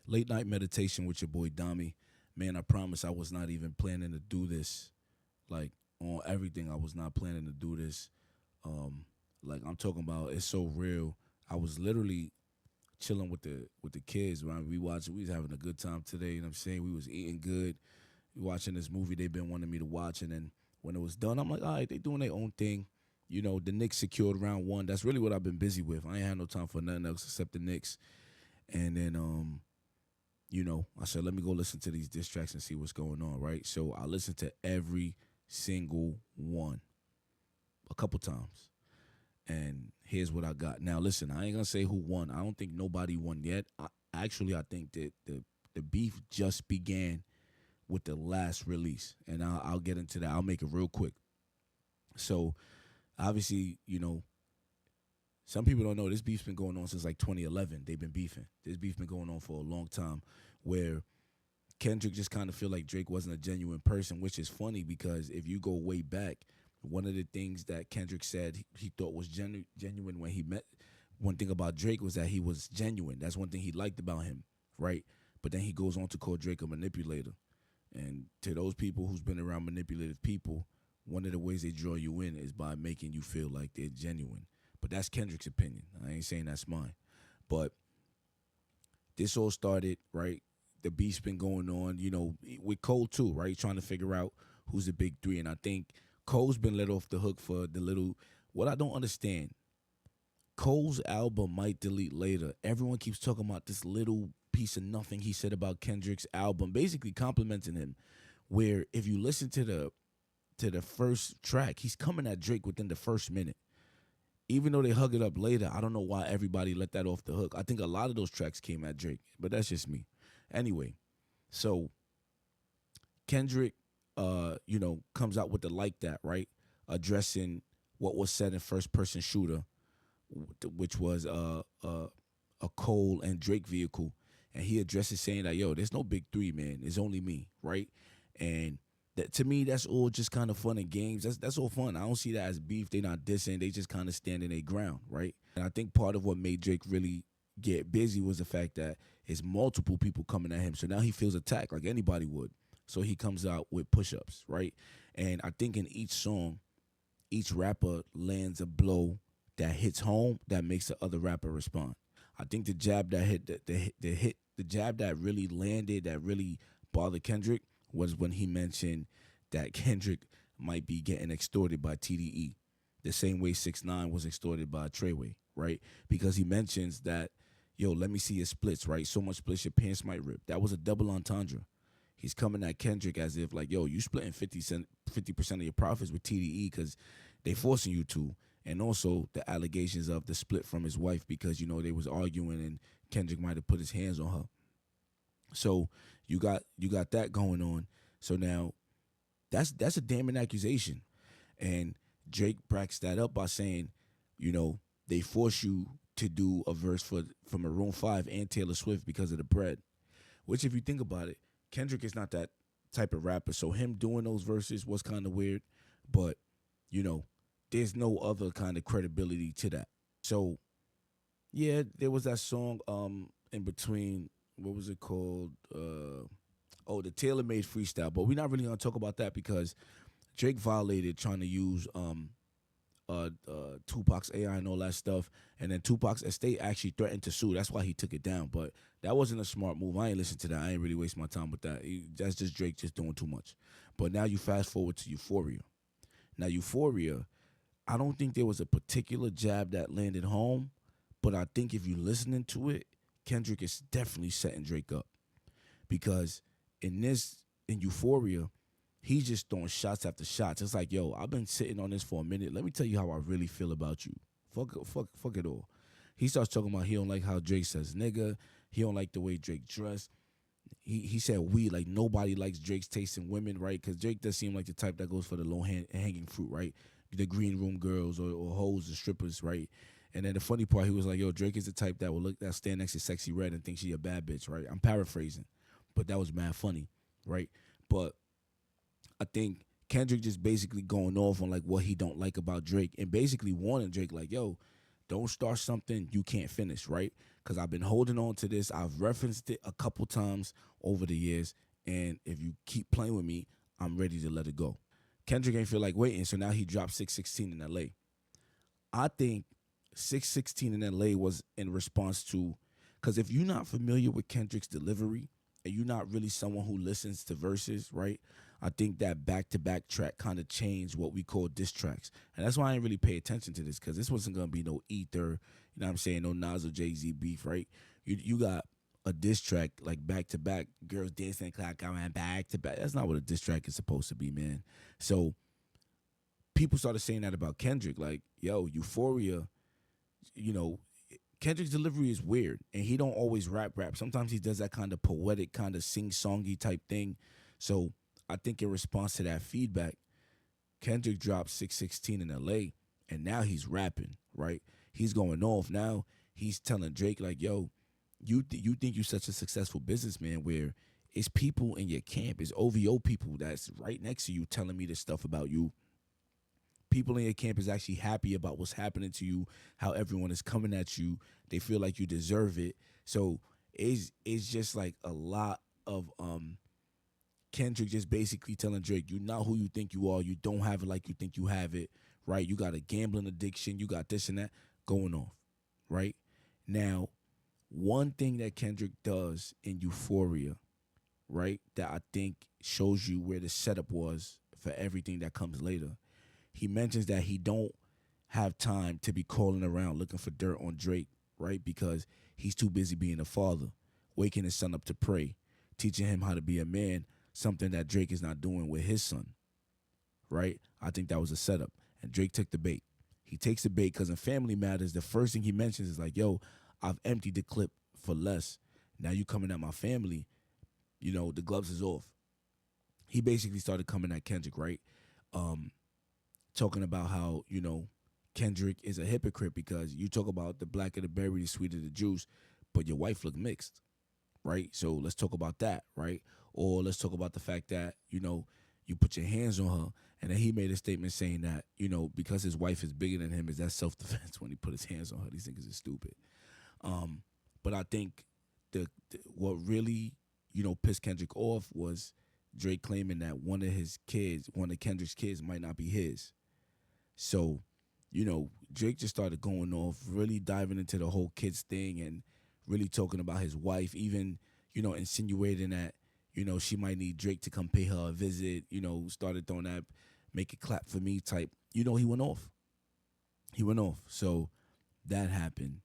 Late night meditation with your boy Dami. Man, I promise I was not even planning to do this. Like on everything, I was not planning to do this. Um, like I'm talking about, it's so real. I was literally chilling with the kids, man. We was having a good time today. You know what I'm saying? We was eating good, watching this movie they've been wanting me to watch, and then when it was done, I'm like, all right, they doing their own thing. You know, the Knicks secured round one. That's really what I've been busy with. I ain't had no time for nothing else except the Knicks. And then I said, let me go listen to these diss tracks and see what's going on, right? So I listened to every single one a couple times. And here's what I got. Now, listen, I ain't gonna say who won. I don't think nobody won yet. I think that the beef just began with the last release, and I'll get into that. I'll make it real quick. So, obviously, some people don't know this beef's been going on since like 2011. They've been beefing. This beef been going on for a long time, where Kendrick just kind of feel like Drake wasn't a genuine person, which is funny because if you go way back, one of the things that Kendrick said he thought was genuine when he met. One thing about Drake was that he was genuine. That's one thing he liked about him, right? But then he goes on to call Drake a manipulator. And to those people who's been around manipulative people, one of the ways they draw you in is by making you feel like they're genuine. But that's Kendrick's opinion. I ain't saying that's mine. But this all started, right? The beef's been going on, with Cole too, right? Trying to figure out who's the big three. And I think Cole's been let off the hook for the little. What I don't understand, Cole's album Might Delete Later. Everyone keeps talking about this little piece of nothing he said about Kendrick's album, basically complimenting him. Where if you listen to the first track, he's coming at Drake within the first minute. Even though they hug it up later, I don't know why everybody let that off the hook. I think a lot of those tracks came at Drake, but that's just me. Anyway, so Kendrick, comes out with the Like That, right? Addressing what was said in First Person Shooter, which was a Cole and Drake vehicle. And he addresses saying that, yo, there's no big three, man. It's only me, right? And that, to me, that's all just kind of fun and games. That's all fun. I don't see that as beef. They not dissing. They just kind of standing their ground, right? And I think part of what made Drake really get busy was the fact that it's multiple people coming at him. So now he feels attacked like anybody would. So he comes out with push-ups, right? And I think in each song, each rapper lands a blow that hits home that makes the other rapper respond. I think the jab that hit the jab that really landed, that really bothered Kendrick was when he mentioned that Kendrick might be getting extorted by TDE, the same way 6ix9ine was extorted by Treyway, right? Because he mentions that, yo, let me see your splits, right? So much splits your pants might rip. That was a double entendre. He's coming at Kendrick as if like, yo, you splitting 50% of your profits with TDE because they forcing you to. And also the allegations of the split from his wife because, they was arguing and Kendrick might have put his hands on her. So you got that going on. So now that's a damning accusation. And Drake backs that up by saying, they force you to do a verse for Maroon 5 and Taylor Swift because of the bread. Which if you think about it, Kendrick is not that type of rapper. So him doing those verses was kind of weird. But, there's no other kind of credibility to that. So, yeah, there was that song in between, what was it called? The Taylor Made freestyle. But we're not really going to talk about that because Drake violated trying to use Tupac's AI and all that stuff. And then Tupac's estate actually threatened to sue. That's why he took it down. But that wasn't a smart move. I ain't listen to that. I ain't really waste my time with that. That's just Drake just doing too much. But now you fast forward to Euphoria. Now, Euphoria, I don't think there was a particular jab that landed home, but I think if you're listening to it, Kendrick is definitely setting Drake up. Because in Euphoria, he's just throwing shots after shots. It's like, yo, I've been sitting on this for a minute. Let me tell you how I really feel about you. Fuck it all. He starts talking about he don't like how Drake says nigga. He don't like the way Drake dressed. He said we, like nobody likes Drake's taste in women, right? Because Drake does seem like the type that goes for the low-hanging fruit, right? The green room girls or hoes or strippers, right? And then the funny part, he was like, yo, Drake is the type that stand next to Sexy Red and think she a bad bitch, right? I'm paraphrasing, but that was mad funny, right? But I think Kendrick just basically going off on like what he don't like about Drake and basically warning Drake like, yo, don't start something you can't finish, right? Because I've been holding on to this. I've referenced it a couple times over the years, and if you keep playing with me, I'm ready to let it go. Kendrick ain't feel like waiting, so now he dropped 616 in LA. I think 616 in LA was in response to, because if you're not familiar with Kendrick's delivery and you're not really someone who listens to verses, right? I think that back to back track kind of changed what we call diss tracks. And that's why I didn't really pay attention to this, because this wasn't going to be no Ether, you know what I'm saying? No Nas or Jay Z beef, right? You got a diss track like back to back, girls dancing clock going back to back. That's not what a diss track is supposed to be, man. So people started saying that about Kendrick, like, yo, Euphoria, you know, Kendrick's delivery is weird, and he don't always rap. Sometimes he does that kind of poetic, kind of sing-songy type thing. So I think in response to that feedback, Kendrick dropped 616 in LA, and now he's rapping, right? He's going off. Now he's telling Drake, like, yo, you think you're such a successful businessman where it's people in your camp, it's OVO people that's right next to you telling me this stuff about you. People in your camp is actually happy about what's happening to you, how everyone is coming at you. They feel like you deserve it. So it's just like a lot of Kendrick just basically telling Drake, you're not who you think you are. You don't have it like you think you have it, right? You got a gambling addiction. You got this and that going off, right? Now, one thing that Kendrick does in Euphoria, right, that I think shows you where the setup was for everything that comes later. He mentions that he don't have time to be calling around looking for dirt on Drake, right? Because he's too busy being a father, waking his son up to pray, teaching him how to be a man, something that Drake is not doing with his son, right? I think that was a setup. And Drake took the bait. He takes the bait because in Family Matters, the first thing he mentions is like, yo, I've emptied the clip for less. Now you coming at my family, the gloves is off. He basically started coming at Kendrick, right? Talking about how, Kendrick is a hypocrite because you talk about the blacker the berry, the sweeter the juice, but your wife look mixed, right? So let's talk about that, right? Or let's talk about the fact that, you put your hands on her, and then he made a statement saying that, because his wife is bigger than him, is that self-defense when he put his hands on her. These niggas is stupid. But I think what really, pissed Kendrick off was Drake claiming that one of Kendrick's kids might not be his. So, Drake just started going off, really diving into the whole kids thing and really talking about his wife, even, insinuating that, she might need Drake to come pay her a visit, started throwing that make it clap for me type. He went off. He went off. So that happened.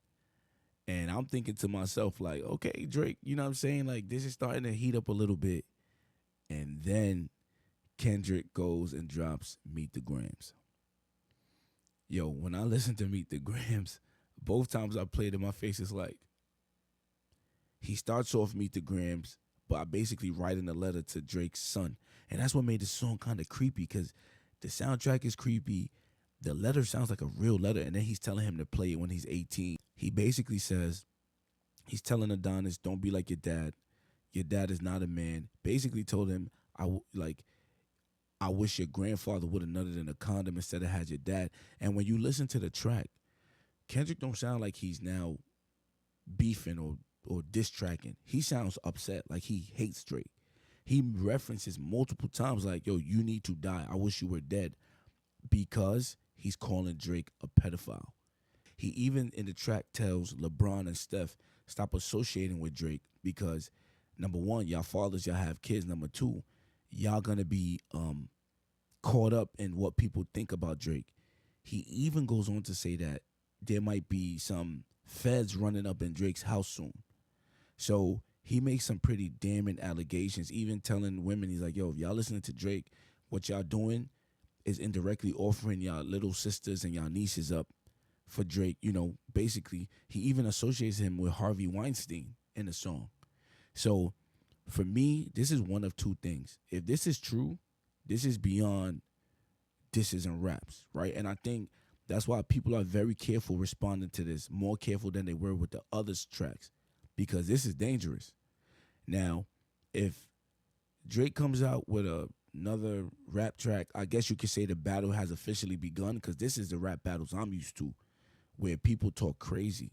And I'm thinking to myself, like, okay, Drake, you know what I'm saying? Like, this is starting to heat up a little bit. And then Kendrick goes and drops Meet the Grams. Yo, when I listen to Meet the Grams, both times I played it, my face is like, he starts off Meet the Grams by basically writing a letter to Drake's son. And that's what made the song kind of creepy, because the soundtrack is creepy. The letter sounds like a real letter, and then he's telling him to play it when he's 18. He basically says, he's telling Adonis, don't be like your dad. Your dad is not a man. Basically told him, I wish your grandfather would have nutted in a condom instead of had your dad. And when you listen to the track, Kendrick don't sound like he's now beefing or diss tracking. He sounds upset, like he hates Drake. He references multiple times like, yo, you need to die. I wish you were dead. Because he's calling Drake a pedophile. He even in the track tells LeBron and Steph, stop associating with Drake because, number one, y'all fathers, y'all have kids. Number two, y'all gonna be caught up in what people think about Drake. He even goes on to say that there might be some feds running up in Drake's house soon. So he makes some pretty damning allegations, even telling women, he's like, yo, if y'all listening to Drake, what y'all doing is indirectly offering y'all little sisters and y'all nieces up for Drake. Basically, he even associates him with Harvey Weinstein in the song. So for me, this is one of two things. If this is true, this is beyond disses and raps, right? And I think that's why people are very careful responding to this, more careful than they were with the other tracks, because this is dangerous. Now, if Drake comes out with another rap track, I guess you could say the battle has officially begun, because this is the rap battles I'm used to, where people talk crazy.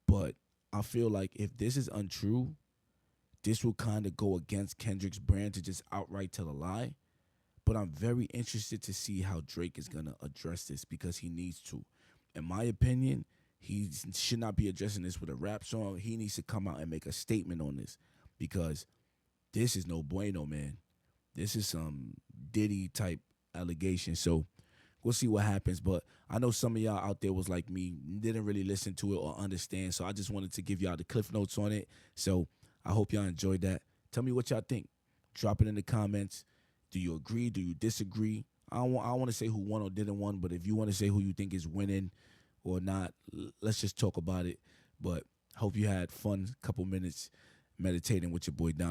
But I feel like if this is untrue, this will kind of go against Kendrick's brand to just outright tell a lie. But I'm very interested to see how Drake is gonna address this because he needs to. In my opinion, he should not be addressing this with a rap song. He needs to come out and make a statement on this because this is no bueno, man. This is some Diddy type allegation. So we'll see what happens. But I know some of y'all out there was like me, didn't really listen to it or understand. So I just wanted to give y'all the cliff notes on it. So I hope y'all enjoyed that. Tell me what y'all think. Drop it in the comments. Do you agree? Do you disagree? I don't want to say who won or didn't win, but if you want to say who you think is winning or not, let's just talk about it. But hope you had fun couple minutes meditating with your boy Dom.